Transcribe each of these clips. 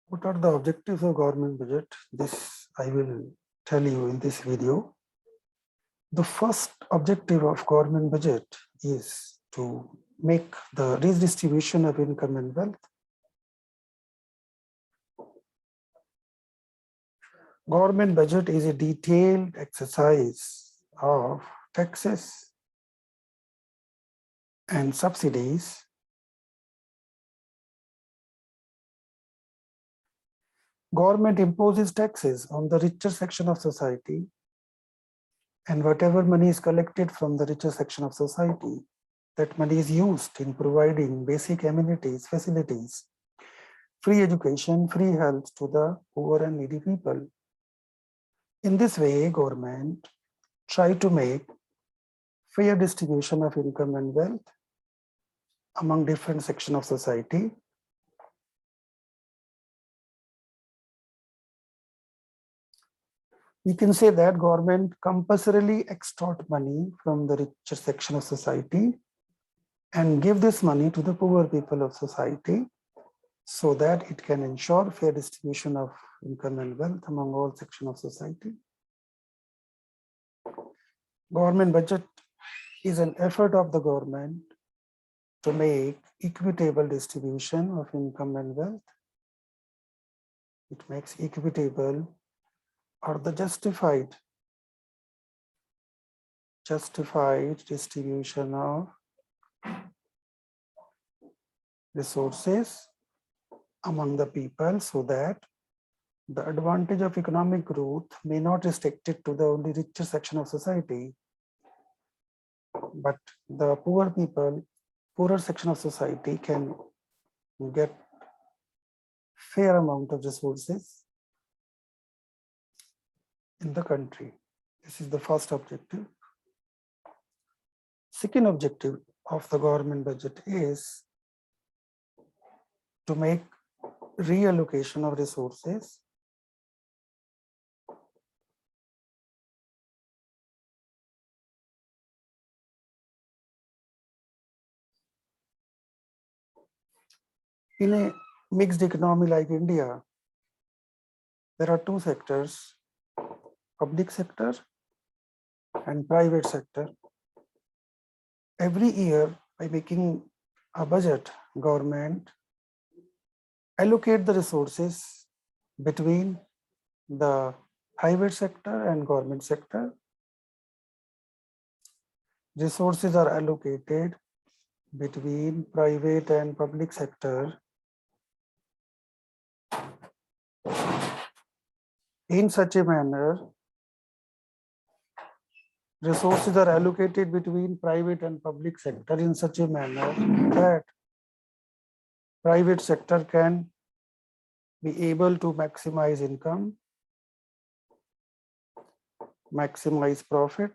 What are the objectives of government budget? This I will tell you in this video. The first objective of government budget is to make the redistribution of income and wealth. Government budget is a detailed exercise of taxes and subsidies Government imposes taxes on the richer section of society, and whatever money is collected from the richer section of society, that money is used in providing basic amenities, facilities, free education, free health to the poor and needy people. In this way, government try to make fair distribution of income and wealth among different sections of society. We can say that government compulsorily extort money from the richer section of society and give this money to the poor people of society so that it can ensure fair distribution of income and wealth among all sections of society. Government budget is an effort of the government to make equitable distribution of income and wealth. It makes equitable or the justified distribution of resources among the people so that the advantage of economic growth may not restrict it to the only richer section of society, but the poor people, poorer section of society can get fair amount of resources in the country. This is the first objective. Second objective of the government budget is to make reallocation of resources in a mixed economy like India. There are two sectors, public sector and private sector. Every year, by making a budget, government allocate the resources between the private sector and government sector. Resources are allocated between private and public sector in such a manner. Resources are allocated between private and public sector in such a manner that private sector can be able to maximize income, maximize profit,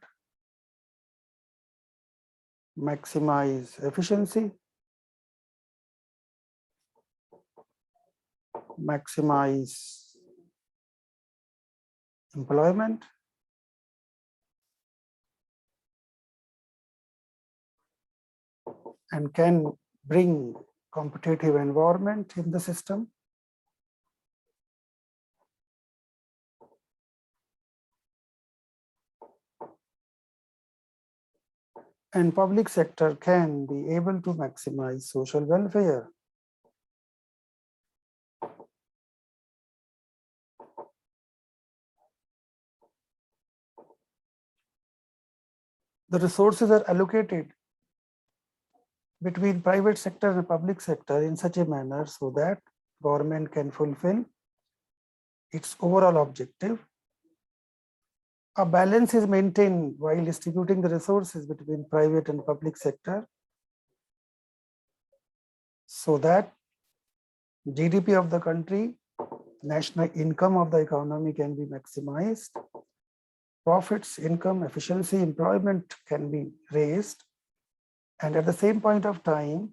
maximize efficiency, maximize employment, and can bring competitive environment in the system. And public sector can be able to maximize social welfare. The resources are allocated between private sector and public sector in such a manner so that government can fulfill its overall objective. A balance is maintained while distributing the resources between private and public sector so that GDP of the country, national income of the economy can be maximized, profits, income, efficiency, employment can be raised, and at the same point of time,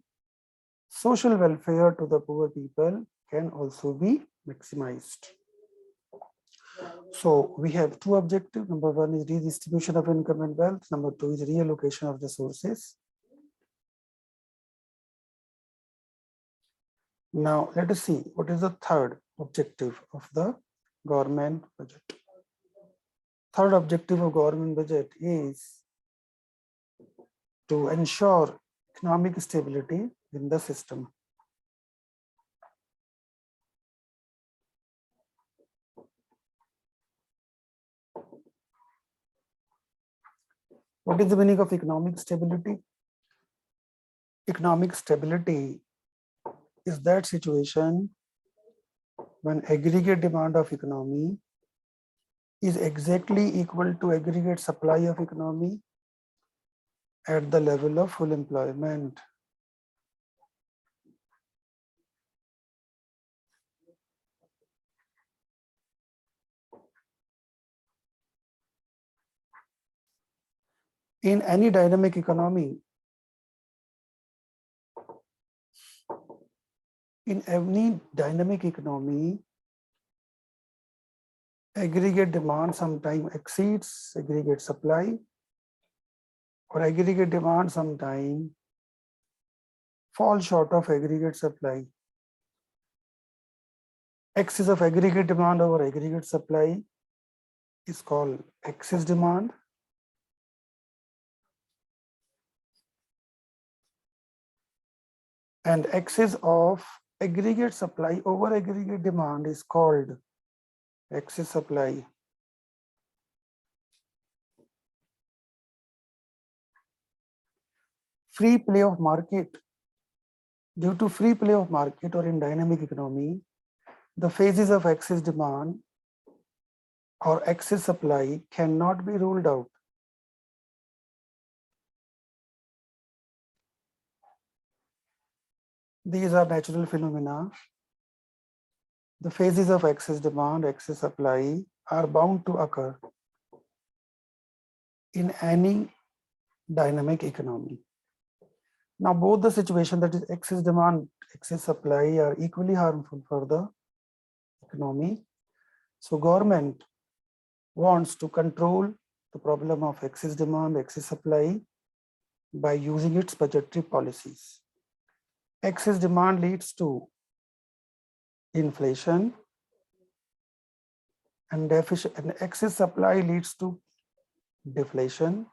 social welfare to the poor people can also be maximized. So we have two objectives. Number one is redistribution of income and wealth. Number two is reallocation of resources. Now let us see what is the third objective of the government budget. Third objective of government budget is to ensure economic stability in the system. What is the meaning of economic stability? Economic stability is that situation when aggregate demand of economy is exactly equal to aggregate supply of economy at the level of full employment. In any dynamic economy, aggregate demand sometimes exceeds aggregate supply, or aggregate demand sometimes falls short of aggregate supply. Excess of aggregate demand over aggregate supply is called excess demand. And excess of aggregate supply over aggregate demand is called excess supply. Free play of market. Due to free play of market or in dynamic economy, the phases of excess demand or excess supply cannot be ruled out. These are natural phenomena. The phases of excess demand, excess supply are bound to occur in any dynamic economy. Now, both the situation, that is excess demand, excess supply, are equally harmful for the economy. So government wants to control the problem of excess demand, excess supply by using its budgetary policies. Excess demand leads to inflation, and excess supply leads to deflation.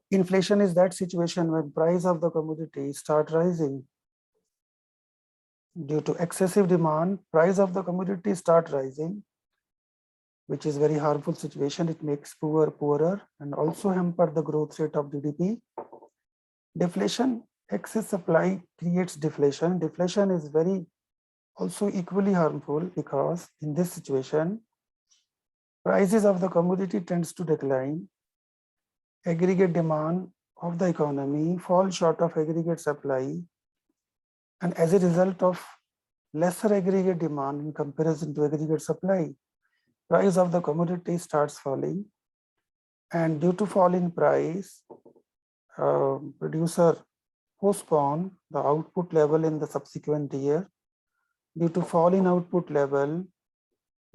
Inflation is that situation when price of the commodity start rising. Due to excessive demand, price of the commodity start rising, which is very harmful situation. It makes poor poorer and also hamper the growth rate of GDP. Deflation, excess supply creates deflation. Deflation is very also equally harmful because in this situation, prices of the commodity tends to decline. Aggregate demand of the economy falls short of aggregate supply, and as a result of lesser aggregate demand in comparison to aggregate supply, price of the commodity starts falling, and due to fall in price, producer postpone the output level in the subsequent year. Due to fall in output level,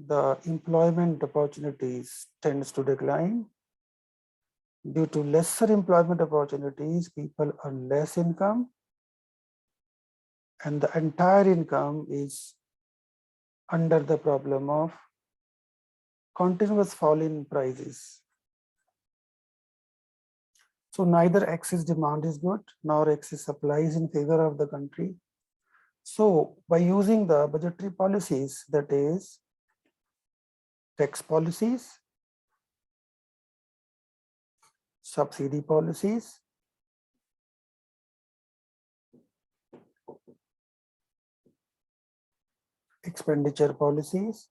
the employment opportunities tends to decline. Due to lesser employment opportunities, people earn less income, and the entire income is under the problem of continuous fall in prices. So neither excess demand is good nor excess supply is in favor of the country. So by using the budgetary policies, that is tax policies, subsidy policies, expenditure policies,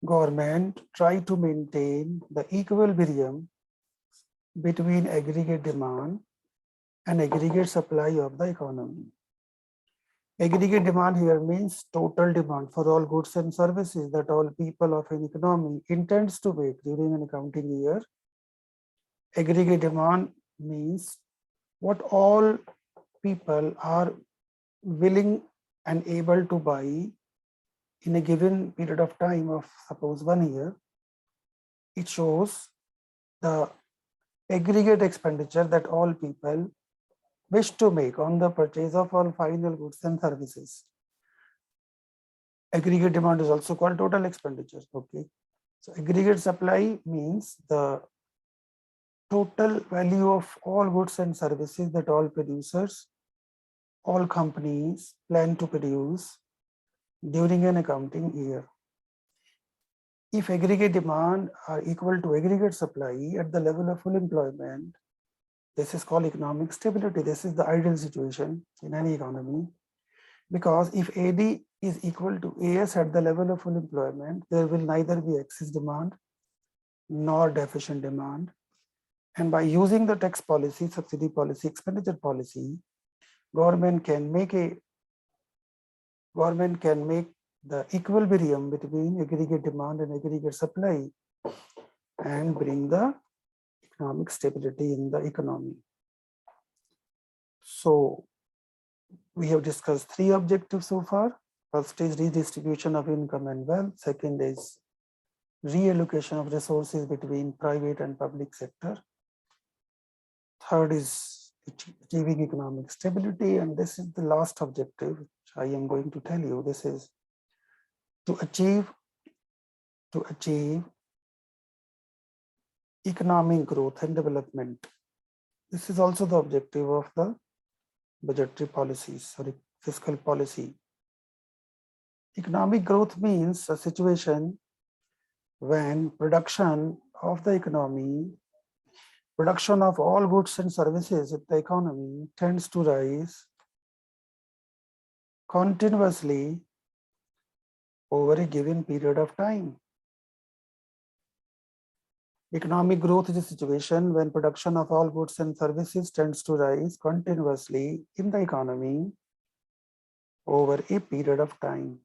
government try to maintain the equilibrium between aggregate demand and aggregate supply of the economy. Aggregate demand here means total demand for all goods and services that all people of an economy intends to make during an accounting year. Aggregate demand means what all people are willing and able to buy in a given period of time of suppose 1 year. It shows the aggregate expenditure that all people wish to make on the purchase of all final goods and services. Aggregate demand is also called total expenditure. Okay, so aggregate supply means the total value of all goods and services that all producers, all companies plan to produce during an accounting year. If aggregate demand are equal to aggregate supply at the level of full employment, this is called economic stability. This is the ideal situation in any economy, because if AD is equal to AS at the level of full employment, there will neither be excess demand nor deficient demand. And by using the tax policy, subsidy policy, expenditure policy, government can make the equilibrium between aggregate demand and aggregate supply and bring the economic stability in the economy. So we have discussed three objectives so far. First is redistribution of income and wealth. Second is reallocation of resources between private and public sector. Third is achieving economic stability. And this is the last objective, which I am going to tell you. This is to achieve economic growth and development. This is also the objective of the budgetary policies or fiscal policy. Economic growth means a situation when production of the economy, production of all goods and services in the economy tends to rise continuously over a given period of time. Economic growth is a situation when production of all goods and services tends to rise continuously in the economy over a period of time.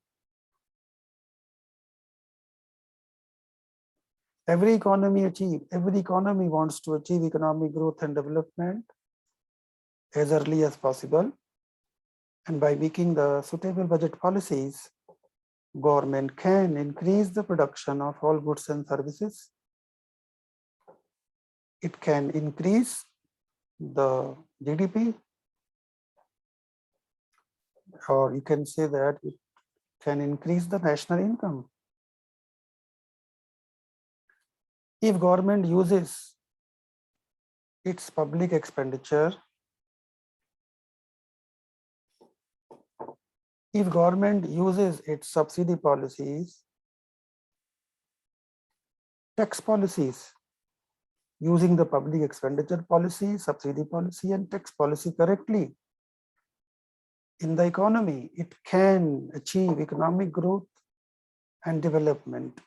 Every economy wants to achieve economic growth and development as early as possible. And by making the suitable budget policies, government can increase the production of all goods and services. It can increase the GDP, or you can say that it can increase the national income. If government uses its public expenditure, if government uses its subsidy policies, tax policies, using the public expenditure policy, subsidy policy, and tax policy correctly in the economy, it can achieve economic growth and development.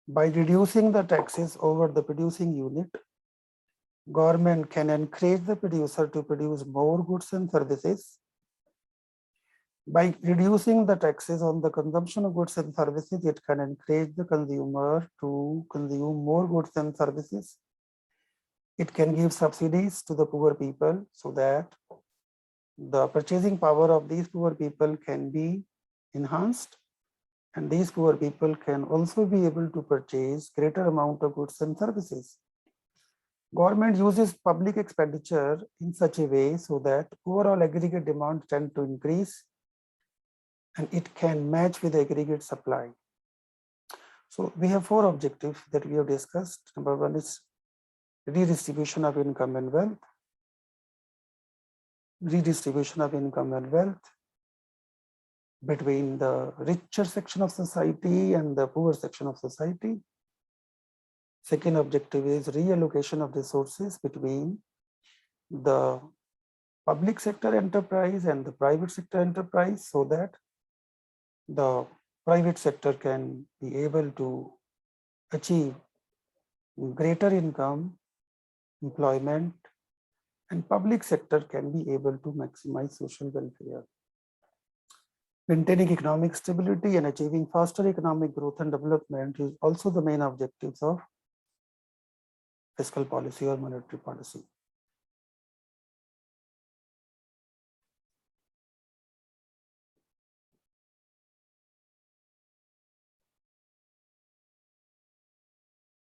By reducing the taxes over the producing unit, government can encourage the producer to produce more goods and services. By reducing the taxes on the consumption of goods and services, it can encourage the consumer to consume more goods and services. It can give subsidies to the poor people so that the purchasing power of these poor people can be enhanced, and these poor people can also be able to purchase greater amount of goods and services. Government uses public expenditure in such a way so that overall aggregate demand tend to increase and it can match with aggregate supply. So we have four objectives that we have discussed. Number one is redistribution of income and wealth. Redistribution of income and wealth between the richer section of society and the poor section of society. Second objective is reallocation of resources between the public sector enterprise and the private sector enterprise so that the private sector can be able to achieve greater income, employment, and public sector can be able to maximize social welfare. Maintaining economic stability and achieving faster economic growth and development is also the main objectives of fiscal policy or monetary policy.